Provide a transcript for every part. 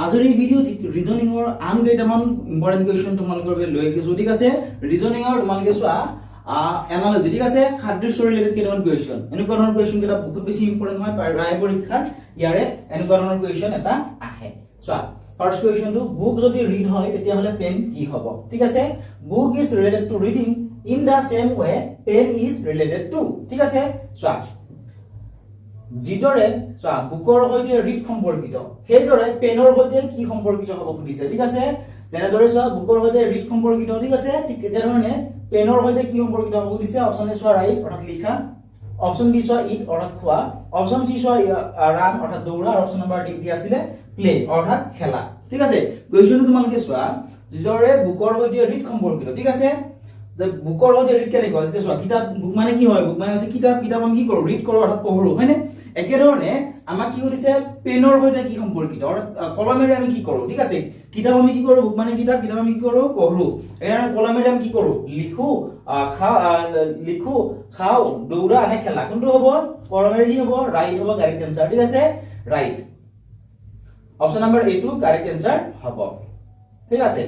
আজিৰ এই ভিডিঅ'ত ৰিজনিংৰ আন কেইটামান ইম্পৰ্টেন্ট কুৱেশ্যন তোমালোকৰ বাবে লৈ আহিছো ঠিক আছে ৰিজনিংৰ তোমালোকে চোৱা এনালাইজ ঠিক আছে সাদৃশ্য ৰিলেটেড কেইটামান কুৱেশ্যন এনেকুৱা ধৰণৰ কুৱেশ্যন কেইটা বহুত বেছি ইম্পৰ্টেন্ট হয় প্ৰায় পৰীক্ষাত ইয়াৰে এনেকুৱা ধৰণৰ কুৱেশ্যন এটা আহে চোৱা ফাৰ্স্ট কুৱেশ্যনটো বুক যদি ৰিড হয় তেতিয়াহলে পেন কি হ'ব ঠিক আছে book is related to reading in the same way pen is related to ঠিক আছে চোৱা যিদৰে চোৱা বুকৰ সৈতে ৰিড সম্পৰ্কিত সেইদৰে পেনৰ সৈতে কি সম্পৰ্কিত হ'ব খুদিছে ঠিক আছে যেনেদৰে চোৱা বুকৰ সৈতে ৰিড সম্পৰ্কিত ঠিক আছে ঠিক একেধৰণে পেনৰ সৈতে কি সম্পৰ্কিত হ'ব খুদিছে অপচন এ চোৱা ৰাইট অৰ্থাৎ লিখা অপচন বি চোৱা ইট অৰ্থাৎ খোৱা অপচন সি চোৱা ৰান অৰ্থাৎ দৌৰা আৰু অপচন নম্বৰ ডি কি আছিলে প্লে অৰ্থাৎ খেলা ঠিক আছে কুৱেশ্যনটো তোমালোকে চোৱা যিদৰে বুকৰ সৈতে ৰিড সম্পৰ্কিত ঠিক আছে বুকৰ সৈতে ৰিড কেনেকৈ আছে চোৱা কিতাপ বুক মানে কি হয় বুক মানে হৈছে কিতাপ আমি কি কৰো ৰিড কৰো অৰ্থাৎ পঢ়ো হয়নে একেধৰণে আমাক কি কৰিছে পেনৰ সৈতে কি সম্পৰ্কিত অৰ্থাৎ কলমেৰে আমি কি কৰো ঠিক আছে কিতাপ আমি কি কৰো বুক মানে কিতাপ আমি কি কৰো পঢ়ো একেধৰণে কলমেৰে আমি কি কৰো লিখো খাও দৌৰা নে খেলা কোনটো হ'ব কলমেৰে কি হ'ব ৰাইট হ'ব কাৰেক্ট আনসাৰ ঠিক আছে ৰাইট অপচন নম্বৰ এ টো কাৰেক্ট আনসাৰ হ'ব ঠিক আছে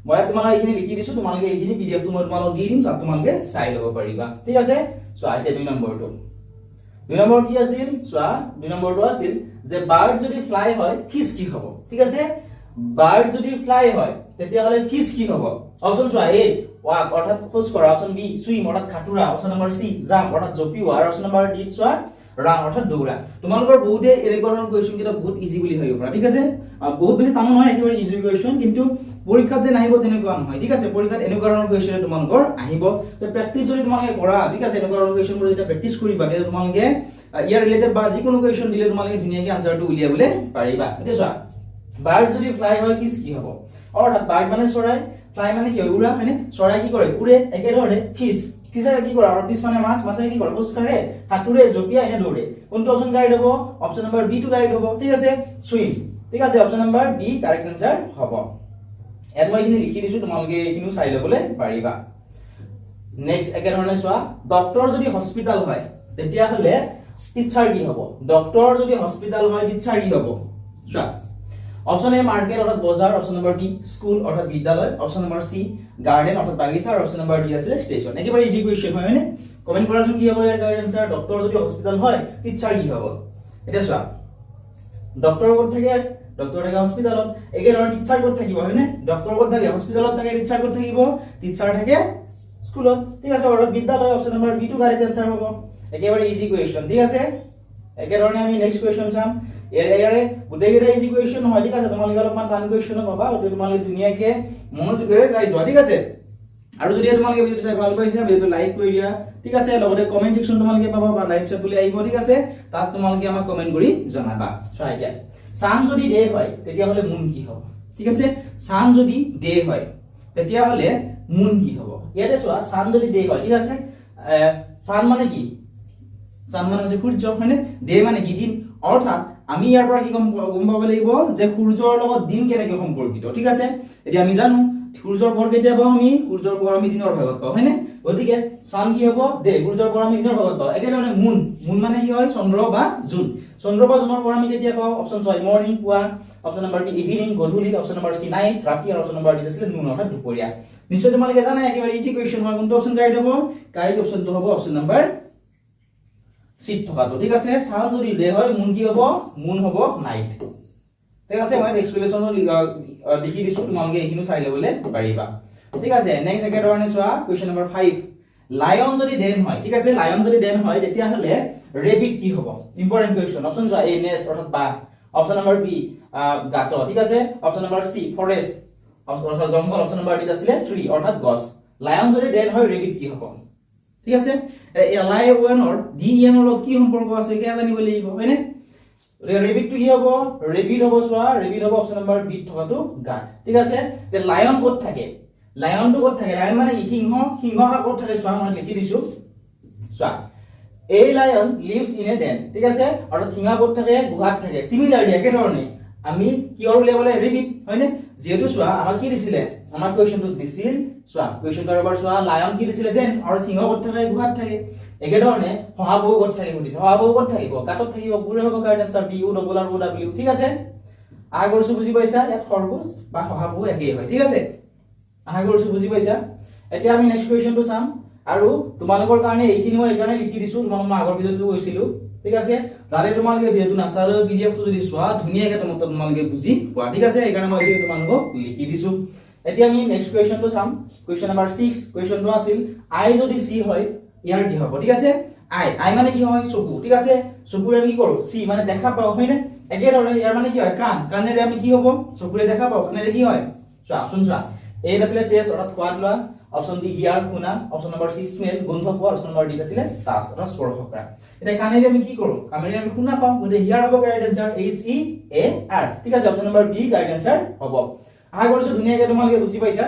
মই তোমালোকক এইখিনি লিখি দিছো তোমালোকে এইখিনি পিডিএফ তোমালোকক দি দিম সব তোমালোকে চাই ল'ব পাৰিবা ঠিক আছে সো আইতে 2 নম্বৰটো 2 নম্বৰ কি আছিল চোৱা 2 নম্বৰটো আছিল যে বাৰ্ড যদি ফ্লাই হয় ফিশ কি হ'ব ঠিক আছে বাৰ্ড যদি ফ্লাই হয় তেতিয়া হলে ফিশ কি হ'ব অপচন চোৱা এ ওয়াক অৰ্থাৎ খোজ কৰা অপচন বি সুইম অৰ্থাৎ খাটুৰা অপচন নম্বৰ সি জাম্প অৰ্থাৎ জপিওৱা আৰু অপচন নম্বৰ ডি চোৱা ৰান অৰ্থাৎ দৌৰা তোমালোকৰ বহুতে এনেকুৱা ধৰণৰ কুৱেশ্যন কেইটা বহুত ইজি বুলি ভাবিব পাৰা ঠিক আছে বহুত বেছি টান নহয় একেবাৰে ইজি কুৱেশ্যন কিন্তু পৰীক্ষাত যে নাহিব তেনেকুৱা নহয় ঠিক আছে পৰীক্ষাত এনেকুৱা ধৰণৰ কুৱেশ্যন তোমালোকৰ আহিব তো প্ৰেক্টিছ যদি তোমালোকে কৰা ঠিক আছে এনেকুৱা ধৰণৰ কুৱেশ্যনবোৰ যেতিয়া প্ৰেক্টিছ কৰিবা তেতিয়া তোমালোকে ইয়াৰ ৰিলেটেড বা যিকোনো কুৱেশ্যন দিলে তোমালোকে ধুনীয়াকৈ আনসাৰটো উলিয়াবলৈ পাৰিবা এতিয়া চোৱা বাৰ্ড যদি ফ্লাই হয় ফিশ কি হ'ব অৰ্থাৎ বাৰ্ড মানে চৰাই ফ্লাই মানে কি হয় উৰা হয়নে চৰাই কি কৰে উৰে একেধৰণে ফিশ ফিশে কি কৰে আৰু ফিশ মানে মাছে কি কৰে খোজ কাঢ়ে সাঁতুৰে জপিয়াই নে দৌৰে কোনটো অপচন কাৰেক্ট হ'ব অপচন নম্বৰ বি টো কাৰেক্ট হ'ব ঠিক আছে সুইম ঠিক আছে option number B correct answer হ'ব এত মই এইখিনি লিখি দিছো তোমালোকে এইখিনি চাই ল'বলৈ পাৰিবা নেক্সট একেধৰণে চোৱা ডক্টৰ যদি হস্পিটাল হয় তেতিয়া হলে টিচাৰ কি হ'ব ডক্টৰ যদি হস্পিটাল হয় টিচাৰ কি হ'ব চোৱা অপচন এ মাৰ্কেট অৰ্থাৎ বজাৰ অপচন নম্বৰ বি স্কুল অৰ্থাৎ বিদ্যালয় অপচন নম্বৰ সি গাৰ্ডেন অৰ্থাৎ বাগিচা আৰু অপচন নম্বৰ ডি আছে ষ্টেচন একেবাৰে ইজি কুৱেশ্যন হয় মানে কমেন্ট কৰাচোন কি হ'ব ইয়াৰ কাৰেক্ট আনসাৰ ডক্টৰ যদি হস্পিটাল হয় টিচাৰ কি হ'ব এটা চোৱা ডক্টৰ ক'ত থাকে ডক্টৰ থাকে হস্পিটালত একেধৰণে টিচাৰ ক'ত থাকিব হয়নে ডক্টৰ ক'ত থাকে হস্পিটালত থাকে টিচাৰ ক'ত থাকিব টিচাৰ থাকে স্কুলত ঠিক আছে অৰ্থাৎ বিদ্যালয় অপচন নম্বৰ বি টো কাৰেক্ট আনসাৰ হ'ব একেবাৰে ইজি কুৱেশ্যন ঠিক আছে একেধৰণে আমি নেক্সট কুৱেশ্যন চাম ইয়াৰে গোটেইকেইটা ইজি কুৱেশ্যন হয় ঠিক আছে তোমালোকে অলপমান টান কুৱেশ্যন পাবা আৰু তোমালোকে ধুনীয়াকে মনোযোগেৰে চাই যোৱা ঠিক আছে আৰু যদি তোমালোকে ভিডিঅটো চাই ভাল পাইছা ভিডিঅটো লাইক কৰি দিয়া ঠিক আছে লগতে কমেন্ট সেকশন তোমালোকে পাবা বা লাইভ চেট বুলি আহিব ঠিক আছে তাত তোমালোকে আমাক কমেন্ট কৰি জনাবা চোৱা এতিয়া সান যদি ডে হয় তেতিয়া হলে মুন কি হ'ব ঠিক আছে সান যদি ডে হয় তেতিয়া হলে মুন কি হ'ব ইয়াতে চোৱা সান যদি ডে হয় ঠিক আছে সান মানে কি সান মানে হৈছে সূৰ্য হয়নে ডে মানে কি দিন অৰ্থাৎ আমি ইয়াৰ পৰা কি গম পাব লাগিব যে সূৰ্যৰ লগত দিন কেনেকৈ সম্পৰ্কিত ঠিক আছে এতিয়া আমি জানো সূৰ্যৰ পোহৰ কেতিয়া পাওঁ আমি সূৰ্যৰ পোহৰ আমি দিনৰ ভাগত পাওঁ হয়নে গতিকে সান কি হ'ব ডে সূৰ্যৰ পোহৰ আমি দিনৰ ভাগত পাওঁ একেধৰণে মুন মানে কি হয় চন্দ্ৰ বা জুন চন্দ্ৰ বা জুনৰ পোহৰ আমি কেতিয়া পাওঁ অপচন চয় মৰ্নিং পুৱা অপচন নম্বৰ বি ইভিনিং গধূলি অপচন নম্বৰ সি নাইট ৰাতি আৰু অপচন নম্বৰ ডি আছিল নুন অৰ্থাৎ দুপৰীয়া নিশ্চয় তোমালোকে জানা একেবাৰে ইজি কুৱেশ্যন হয় কোনটো অপচন কাৰেক্ট হ'ব কাৰেক্ট অপচনটো হ'ব অপচন নম্বৰ সিট থকাটো ঠিক আছে সান যদি ডে হয় মুন কি হ'ব মুন হ'ব নাইট ঠিক আছে মই এক্সপ্লেনেশন লিখি দিছো তোমালোকে এইখিনি চাই ল'বলৈ পাৰিবা ঠিক আছে নেক্সট একেধৰণে চোৱা কোৱেশ্চন নম্বৰ 5 লায়ন যদি ডেন হয় ঠিক আছে লায়ন যদি ডেন হয় তেতিয়া হলে ৰেবিট কি হ'ব ইম্পৰ্টেন্ট কোৱেশ্চন অপচন চোৱা এ নেষ্ট অৰ্থাৎ বা অপচন নম্বৰ বি গাত ঠিক আছে অপচন নম্বৰ সি ফৰেষ্ট অৰ্থাৎ জংগল অপচন নম্বৰ ডি আছিল ট্ৰি অৰ্থাৎ গছ লায়ন যদি ডেন হয় ৰেবিট কি হ'ব ঠিক আছে লায়ন অৰ ডি এন অৰ কি সম্পৰ্ক আছে কি জানিব লাগিব হয়নে ৰেবিট কি হ'ব ৰেবিট হ'ব চোৱা ৰেবিট হ'ব অপচন নম্বৰ বি থকাটো গাত ঠিক আছে তে লায়ন ক'ত থাকে লায়নটো ক'ত থাকে লায়ন মানে কি সিংহ ক'ত থাকে চোৱা মই লিখি দিছো চোৱা a lion lives in a den ঠিক আছে আৰু সিংহ ক'ত থাকে গুহাত থাকে সিমিলাৰলি একেধৰণে আমি কি আৰু উলিয়াবলৈ ৰেবিট হয়নে যেহেতু চোৱা আমাক কি দিছিলে আমাৰ কোৱেশ্চনটো দিছিল চোৱা কোৱেশ্চনটো এবাৰ চোৱা লায়ন কি দিছিলে দেন আৰু সিংহ ক'ত থাকে গুহাত থাকে একেধৰণে শহাপহু ক'ত থাকে সুধিছে শহাপহু ক'ত থাকিব গাতত থাকিব পুৰে হ'ব correct answer B U double R O W ঠিক আছে আশা কৰিছো বুজি পাইছা ইয়াত খৰগোছ বা শহাপহু একেই হয় ঠিক আছে আশা কৰিছো বুজি পাইছা এতিয়া আমি নেক্সট কোৱেশ্চনটো চাম আৰু তোমালোকৰ কাৰণে এইখিনি মই এখানে লিখি দিছো তোমালোক মই আগৰ ভিডিওটো কৈছিলো ঠিক আছে যাৰে তোমালোকে ভিডিওটো নাচালে পিডিএফটো যদি চোৱা ধুনিয়াকৈ তোমালোকে বুজি পোৱা ঠিক আছে এইকাৰণে মই এইটো তোমালোকক লিখি দিছো এতিয়া আমি নেক্সট কোৱেশ্চনটো চাম কোৱেশ্চন নম্বৰ 6 কোৱেশ্চনটো আছিল আই যদি সি হয় ইয়াৰ কি হ'ব ঠিক আছে আই মানে কি হয় চকু ঠিক আছে চকুৰে আমি কি কৰো সি মানে দেখা পাও হয়নে একে ধৰণে ইয়াৰ মানে কি হয় কানেৰে আমি কি হ'ব চকুৰে দেখা পাও কানেৰে কি হয় চোৱা অপচন চোৱা এ আছিলে টেষ্ট অৰ্থাৎ সোৱাদ লোৱা অপচন বি হিয়াৰ শুনা অপচন নম্বৰ সি স্মেল গোন্ধ পোৱা অপচন নম্বৰ ডি আছিলে টাচ অৰ্থাৎ স্পৰ্শ কৰা এতিয়া কানেৰে আমি কি কৰো কানেৰে আমি শুনা পাওঁ গতিকে হিয়াৰ হ'ব correct answer H E A R ঠিক আছে option number B correct answer হ'ব আশা কৰিছো ধুনীয়াকৈ তোমালোকে বুজি পাইছা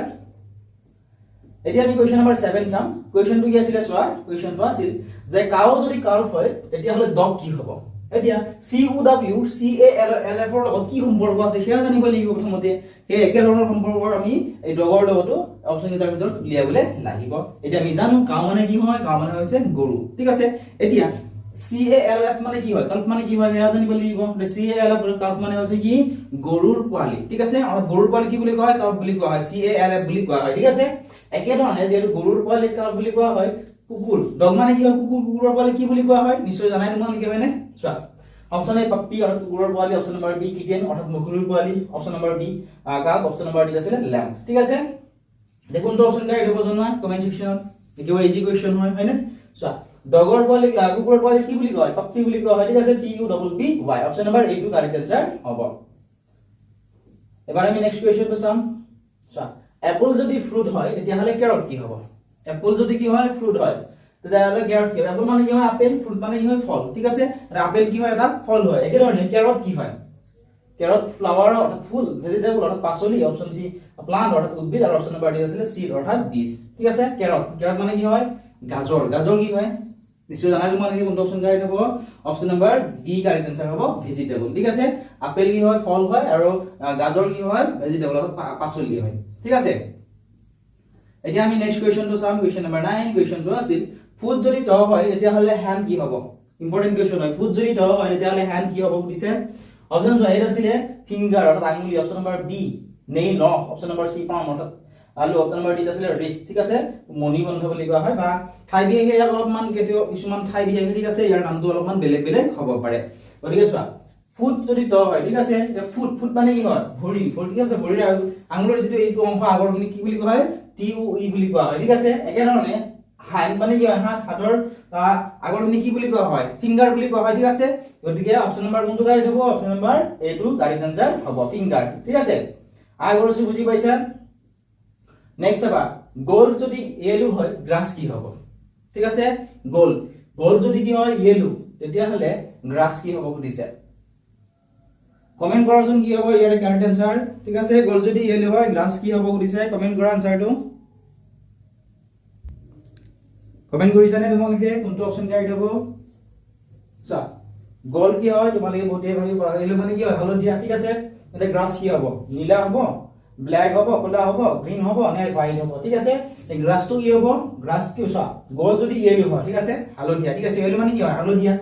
এতিয়া আমি কোৱেশ্চন নম্বৰ 7 চাম কোৱেশ্চনটো কি আছিল চোৱা কোৱেশ্চনটো আছিল যে কাউ যদি কাৰ্ভ হয় তেতিয়া হলে ডগ কি হ'ব এতিয়া সি ইউ ডব্লিউ সি এ এল এফ ৰ লগত কি সম্পৰ্ক আছে সেয়া জানিব লাগিব প্ৰথমতে সেই একে ধৰণৰ সম্পৰ্ক আমি এই ডগৰ লগতো অপচন কেইটাৰ ভিতৰত উলিয়াবলৈ লাগিব এতিয়া আমি জানো কাউ মানে কি হয় কাউ মানে হৈছে গৰু ঠিক আছে এতিয়া সি এ এল এফ মানে কি হয় কাৰ্ভ মানে কি হয় সেয়া জানিব লাগিব সি এ এল এফ কাৰ্ভ মানে হৈছে কি গৰুৰ পোৱালি ঠিক আছে আৰু গৰুৰ পোৱালি কি বুলি কোৱা হয় কাৰ্ভ বুলি কোৱা হয় সি এ এল এফ বুলি কোৱা হয় ঠিক আছে একে ধৰণে যেহেতু গৰুৰ পোৱালি কাৰ্ভ বুলি কোৱা হয় কুকুৰ ডগ মানে কি হয় কুকুৰৰ পোৱালি কি বুলি কোৱা হয় নিশ্চয় জানাই তোমালোকে হয়নে চোৱা অপচন এ পাপ্পি অৰ্থাৎ কুকুৰৰ পোৱালি অপচন নম্বৰ বি কিটেন অৰ্থাৎ মুকুৰীৰ পোৱালি অপচন নম্বৰ বি কাক অপচন নম্বৰ ডি আছিল ল্যাম্প ঠিক আছে দেখুন তো অপচন কাই দিব জনোৱা কমেন্ট সেকশনত একেবাৰে ইজি কোৱেশ্চন হয়নে চোৱা ডগৰ পোৱালি কুকুৰৰ পোৱালি কি বুলি কয় পাপ্পি বুলি কোৱা হয় ঠিক আছে T U double P Y option number A to correct answer হ'ব এবাৰ আমি নেক্সট কোৱেশ্চনটো চাম চোৱা এপল যদি ফ্ৰুট হয় তেতিয়া হলে কেৰট কি হ'ব এপল যদি কি হয় ফ্ৰুট হয় তেতিয়াহলে কেৰট কি হয় এপল মানে কি হয় আপেল ফ্ৰুট মানে কি হয় ফল ঠিক আছে আৰু আপেল কি হয় এটা ফল হয় একে ধৰণে কেৰট কি হয় কেৰট ফ্লাৱাৰ অৰ্থাৎ ফুল ভেজিটেবল অৰ্থাৎ পাচলি অপচন সি প্লান্ট অৰ্থাৎ উদ্ভিদ আৰু অপচন নম্বৰ ডি আছিল সিড অৰ্থাৎ বীজ ঠিক আছে কেৰট মানে কি হয় গাজৰ কি হয় নিশ্চয় জানা তোমালোকে কোনটো অপচন কাৰেক্ট হ'ব option number B correct answer হ'ব ভেজিটেবল ঠিক আছে আপেল কি হয় ফল হয় আৰু গাজৰ কি হয় ভেজিটেবল অৰ্থাৎ পাচলি হয় ঠিক আছে এতিয়া আমি নেক্সট কোৱেশ্চনটো চাম কোৱেশ্চন নম্বৰ 9 কোৱেশ্চনটো আছিল ফুট যদি ট হয় তেতিয়া হলে হ্যান্ড কি হ'ব ইম্পৰ্টেন্ট কোৱেশ্চন হয় ফুট যদি ট হয় তেতিয়া হলে হ্যান্ড কি হ'ব দিছে অপচন জয় আছিল ফিংগাৰ অৰ্থাৎ আঙুলি option number B nail option number C palm অৰ্থাৎ আলু অপচন নম্বৰ ডি আছিল ৰিষ্ট ঠিক আছে মণি বন্ধ বুলি কোৱা হয় বা ঠাই বিশেষে অলপমান কেতিয়াও কিছুমান ঠাই বিশেষে ঠিক আছে ইয়াৰ নামটো অলপমান বেলেগ হ'ব পাৰে গতিকে চোৱা ফুট যদি ট হয় ঠিক আছে ফুট মানে কি হয় ভৰি ঠিক আছে ভৰিৰ আঙুলৰ যিটো এইটো অংশ আগৰখিনি কি বুলি কোৱা হয় টি ইউ ই বুলি কোৱা হয় ঠিক আছে একে ধৰণে হ্যান্ড মানে কি হয় হাতৰ আগৰখিনি কি বুলি কোৱা হয় ফিংগাৰ বুলি কোৱা হয় ঠিক আছে গতিকে অপচন নম্বৰ কোনটো কাৰেক্ট হ'ব option number A to correct answer হ'ব ফিংগাৰ ঠিক আছে আগৰছি বুজি পাইছা নেক্সট আবা গোল যদি ইয়েলো হয় গ্ৰাস কি হ'ব ঠিক আছে গোল যদি কি হয় ইয়েলো তেতিয়া হলে গ্ৰাস কি হ'ব সুধিছে কমেন্ট কৰাচোন কি হ'ব ইয়াৰ কাৰেক্ট আনসাৰ ঠিক আছে গোল যদি ইয়েলো হয় গ্ৰাস কি হ'ব সুধিছে কমেন্ট কৰা আনসাৰটো কমেন্ট কৰিছানে তোমালোকে কোনটো অপচন কাৰেক্ট হ'ব চা গোল কি হয় তোমালোকে বহুতে ভাবি পৰা ইয়েলো মানে কি হয় হালধীয়া ঠিক আছে এটা গ্ৰাস কি হ'ব নীলা হ'ব ব্ল্যাক হ'ব কলা হ'ব গ্ৰীন হ'ব নে হোৱাইট হ'ব ঠিক আছে এই গ্ৰাসটো কি হ'ব গ্ৰাস কি চা গোল যদি ইয়েলো হয় ঠিক আছে হালধীয়া ঠিক আছে ইয়েলো মানে কি হয় হালধীয়া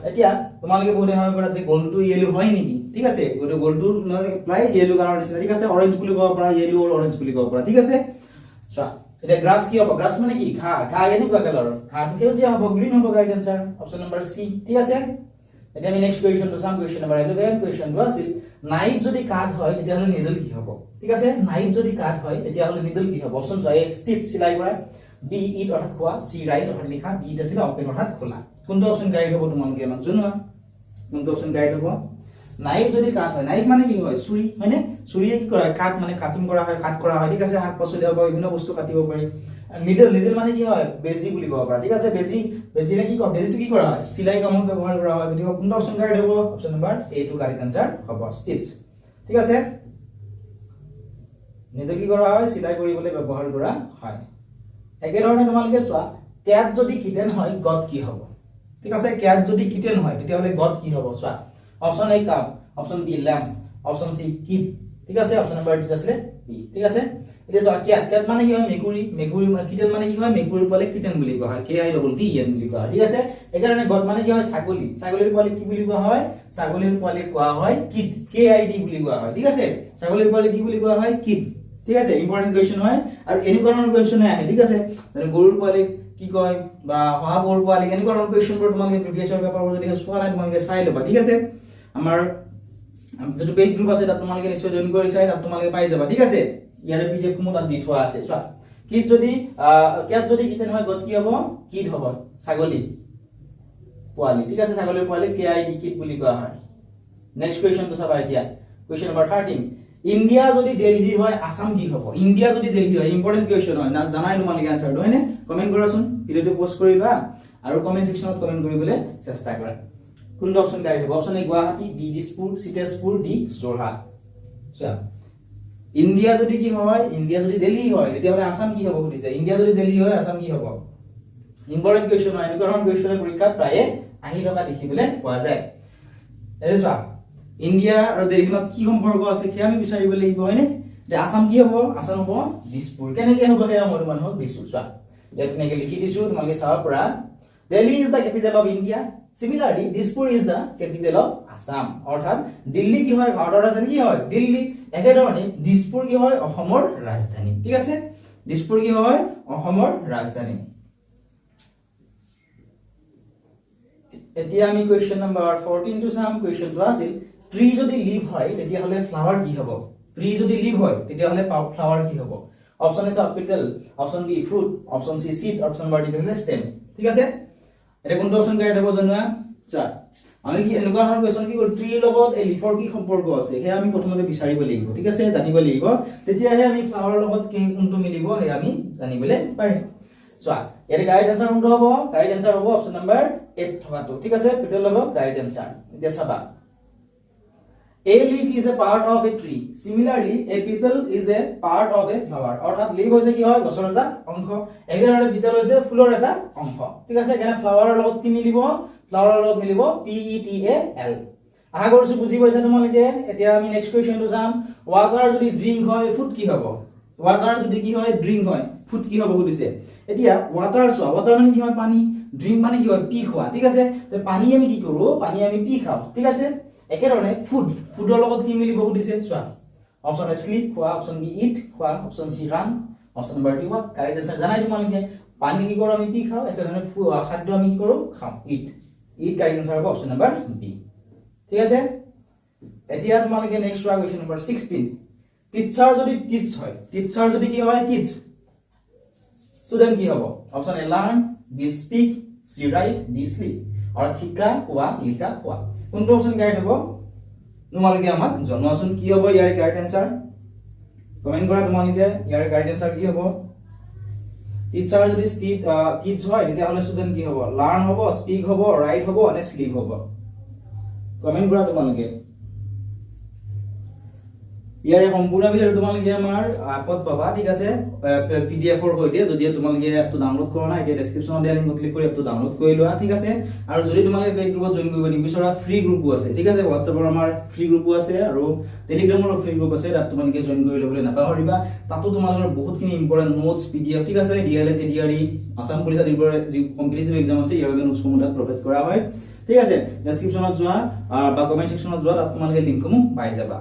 এতিয়া তোমালোকে বহুতে ভাবি পৰা যে গোলটো ইয়েলো হয় নেকি ঠিক আছে গোলটো প্ৰায় ইয়েলো কালাৰ নিচিনা ঠিক আছে অৰেঞ্জ বুলি ক'ব পৰা ইয়েলো আৰু অৰেঞ্জ বুলি ক'ব পৰা ঠিক আছে চা এটা গ্ৰাস কি হ'ব গ্ৰাস মানে কি ঘাঁ এনেকুৱা কালাৰৰ ঘাঁটো সেউজীয়া হ'ব গ্ৰীন হ'ব কাৰেক্ট আনসাৰ অপচন নম্বৰ সি ঠিক আছে এতিয়া আমি নেক্সট কোৱেশ্চনটো চাম কোৱেশ্চন নম্বৰ 11 কোৱেশ্চনটো আছিল নাইফ যদি কাট হয় তেতিয়া হলে নিডল কি হ'ব ঠিক আছে নাইফ যদি কাট হয় তেতিয়া হলে নিডল কি হ'ব অপচন এ স্টিচ সিলাই কৰা বি ইট অৰ্থাৎ খোৱা সি ৰাইট অৰ্থাৎ লিখা ডি আছিল ওপেন অৰ্থাৎ খোলা কোনটো অপচন কাৰেক্ট হ'ব তোমালোকে আমাক জনোৱা কোনটো অপচন কাৰেক্ট হ'ব নাইফ যদি কাট হয় নাইফ মানে কি হয় ছুৰী হয়নে ছুৰীয়ে কি কৰা কাট মানে কাটিং কৰা হয় কাট কৰা হয় ঠিক আছে শাক পাচলি বা বিভিন্ন বস্তু কাটিব পাৰি নিডল মানে কি হয় বেজি বুলি ক'ব পাৰা ঠিক আছে বেজিৰে কি কৰে বেজিটো কি কৰা হয় সিলাই কামত ব্যৱহাৰ কৰা হয় গতিকে কোনটো অপচন কাৰেক্ট হ'ব option number A to correct answer হ'ব স্টিচ ঠিক আছে নিডল কি কৰা হয় সিলাই কৰিবলৈ ব্যৱহাৰ কৰা হয় একে ধৰণে তোমালোকে চোৱা ক্যাট যদি কিটেন হয় গড কি হ'ব ঠিক আছে ক্যাট যদি কিটেন হয় তেতিয়া হলে গড কি হ'ব চোৱা option A cup option B lamp option C kid ঠিক আছে অপচন নাম্বাৰ 2 আছিল বি ঠিক আছে এতিয়া চোৱা কেট মানে কি হয় মেকুৰী কিটেন মানে কি হয় মেকুৰীৰ পোৱালি কিটেন বুলি কোৱা হয় KITTEN বুলি কোৱা হয় ঠিক আছে একাৰণে গট মানে কি হয় ছাগলীৰ পোৱালি কি বুলি কোৱা হয় ছাগলীৰ পোৱালি কোৱা হয় কিড KID বুলি কোৱা হয় ঠিক আছে ছাগলীৰ পোৱালি কি বুলি কোৱা হয় কিড ঠিক আছে ইম্পৰ্টেন্ট কোৱেশ্চন হয় আৰু এনেকুৱা ধৰণৰ কোৱেশ্চন আহে ঠিক আছে গৰুৰ পোৱালি কি কয় বা শহাপহুৰ পোৱালি এনেকুৱা ধৰণৰ কোৱেশ্চনবোৰ তোমালোকে প্ৰিভিয়াছ পেপাৰবোৰ যদি চোৱা নাই তোমালোকে চাই ল'বা ঠিক আছে আমাৰ যেটো পেইড গ্ৰুপ আছে তাত তোমালোকে নিশ্চয় জয়েন কৰি চাই তাত তোমালোকে পাই যাবা ঠিক আছে ইয়াৰে পিডিএফ সমূহ তাত দি থোৱা আছে চোৱা কিড যদি কেট যদি কিটেন হয় গট কি হ'ব কিড হ'ব ছাগলী পোৱালি ঠিক আছে ছাগলীৰ পোৱালি KID কিড বুলি কোৱা হয় নেক্সট কোৱেশ্চনটো চাবা এতিয়া কোৱেশ্চন নম্বৰ 13 ইন্ডিয়া যদি দিল্লী হয় আসাম কি হ'ব ইন্ডিয়া যদি দিল্লী হয় ইম্পৰ্টেন্ট কোৱেশ্চন হয় না জানাই তোমালোকে আনসাৰটো হয়নে কমেন্ট কৰাচোন ভিডিওটো পোষ্ট কৰিবা আৰু কমেন্ট সেকশনত কমেন্ট কৰিবলৈ চেষ্টা কৰা কোনটো অপচন কাৰেক্ট হ'ব option A Guwahati B Dispur C Tezpur D Jorhat চোৱা ইন্ডিয়া যদি কি হয় ইন্ডিয়া যদি দিল্লী হয় তেতিয়াহ'লে আসাম কি হ'ব সুধিছে ইন্ডিয়া যদি দিল্লী হয় আসাম কি হ'ব ইম্পৰ্টেন্ট কোৱেশ্চন হয় এনেকুৱা ধৰণৰ কোৱেশ্চন পৰীক্ষাত প্ৰায়ে আহি থকা দেখিবলৈ পোৱা যায় এৰে চোৱা ইন্ডিয়া আৰু দিল্লীৰ মাজত কি সম্পৰ্ক আছে কি আমি বিচাৰিব লাগিব হয়নে যে আসাম কি হ'ব আসাম হ'ব দিছপুৰ কেনেকৈ হ'ব হেয়া মই মানুহক দিছো চোৱা ইয়াত কেনেকৈ লিখি দিছো তোমালোকে চাব পৰা Delhi is the capital of India. Similarly, Dispur is the capital of Assam. অর্থাৎ দিল্লী কি হয় ভাৰতৰ ৰাজধানী কি হয় দিল্লী একেধৰণে দিছপুৰ কি হয় অসমৰ ৰাজধানী ঠিক আছে দিছপুৰ কি হয় অসমৰ ৰাজধানী এতিয়া আমি কোৱেশ্চন নম্বৰ 14 টো চাম কোৱেশ্চনটো আছিল ট্ৰি যদি লিভ হয় তেতিয়াহ'লে ফ্লাৱাৰ কি হ'ব ট্ৰি যদি লিভ হয় তেতিয়াহ'লে ফ্লাৱাৰ কি হ'ব option A petal option B fruit option C seed option বাৰ তেতিয়াহ'লে ষ্টেম ঠিক আছে এটা কোনটো অপচন কাৰেক্ট হ'ব জানা চা আমি কি এনেকুৱা ধৰণৰ কোৱেশ্চন কি ট্ৰি লগত এই লিফৰ কি সম্পৰ্ক আছে হে আমি প্ৰথমতে বিচাৰিব লাগিব ঠিক আছে জানিব লাগিব তেতিয়াহে আমি ফ্লাৱাৰৰ লগত কি কোনটো মিলিব হে আমি জানিবলৈ পাৰিম চোৱা ইয়াৰ কাৰেক্ট আনসাৰ কোনটো হ'ব কাৰেক্ট আনসাৰ হ'ব অপচন নম্বৰ 8 থকাটো ঠিক আছে পেটেল হ'ব কাৰেক্ট আনসাৰ এতিয়া চাবা A leaf is a part of a tree. Similarly, a petal is a part of a flower. অর্থাৎ leaf হৈছে কি হয় গছৰ এটা অংশ একেদৰে petal হৈছে ফুলৰ এটা অংশ ঠিক আছে এখানে ফ্লাৱাৰৰ লগত কি মিলিব ফ্লাৱাৰৰ লগত মিলিব PETAL আশা কৰিছো বুজি পাইছা তোমালোকে এতিয়া আমি নেক্সট কোৱেশ্চনটো চাম ওৱাটাৰ যদি ড্ৰিংক হয় ফুড কি হ'ব ওৱাটাৰ যদি কি হয় ড্ৰিংক হয় ফুড কি হ'ব সুধিছে এতিয়া ওৱাটাৰ চোৱা ওৱাটাৰ মানে কি হয় পানী ড্ৰিংক মানে কি হয় পি খোৱা ঠিক আছে তে পানী আমি কি কৰো পানী আমি পি খাওঁ ঠিক আছে একেধৰণে ফুডৰ লগত কি মিলিব সুধিছে চোৱা অপচন এ স্লিপ খোৱা অপচন বি ইট খোৱা option C run option number 2 walk correct answer জানাই তোমালোকে পানী কি কৰো আমি পি খাওঁ একেধৰণে খাদ্য আমি কি কৰো খাওঁ ইট কাৰেক্ট আনসাৰ হ'ব অপচন নম্বৰ বি ঠিক আছে এতিয়া তোমালোকে নেক্সট চোৱা কোৱেশ্চন নম্বৰ 16 টিচাৰ যদি টিচ হয় টিচাৰ যদি কি হয় টিচ ষ্টুডেন্ট কি হ'ব অপচন এ লাৰ্ন বি স্পিক সি ৰাইট ডি স্লিপ অৰ্থাৎ শিকা কোৱা লিখা কোৱা কোনটো অপচন কাৰেক্ট হ'ব তোমালোকে আমাক জনোৱাচোন কি হ'ব ইয়াৰ কাৰেক্ট আনসাৰ কমেন্ট কৰা তোমালোকে ইয়াৰ কাৰেক্ট আনসাৰ কি হ'ব টিচাৰ যদি টিচ হয় তেতিয়াহ'লে ষ্টুডেন্ট কি হ'ব লাৰ্ন হ'ব স্পিক হ'ব ৰাইট হ'ব নে স্লিপ হ'ব কমেন্ট কৰা তোমালোকে ইয়াৰ সম্পূৰ্ণ ভিডিও তোমালোকে আমাৰ আপত পাবা ঠিক আছে PDF ৰ সৈতে যদি তোমালোকে এপটো ডাউনলোড কৰা নাই এতিয়া ডেসক্ৰিপচনত দিয়া লিংকত ক্লিক কৰি এপটো ডাউনলোড কৰি লোৱা ঠিক আছে আৰু যদি তোমালোকে পেইড গ্ৰুপত জয়েন কৰিব নিবিচাৰা ফ্ৰী গ্ৰুপো আছে ঠিক আছে WhatsAppৰ আমাৰ ফ্ৰী গ্ৰুপো আছে আৰু Telegramৰ ফ্ৰী গ্ৰুপ আছে তাত তোমালোকে জয়েন কৰি ল'বলৈ নাপাহৰিবা তাতো তোমালোকৰ বহুতখিনি ইম্পৰ্টেন্ট নোটস PDF ঠিক আছে DLED ADRE আসাম পুলিচ আদিৰ যি কম্পিটিটিভ এক্সাম আছে ইয়াৰ বাবে নোটস সমূহ প্ৰভাইড কৰা হয় ঠিক আছে ডেসক্ৰিপচনত যোৱা বা কমেন্ট সেকশনত যোৱা তাত তোমালোকে লিংকসমূহ পাই যাবা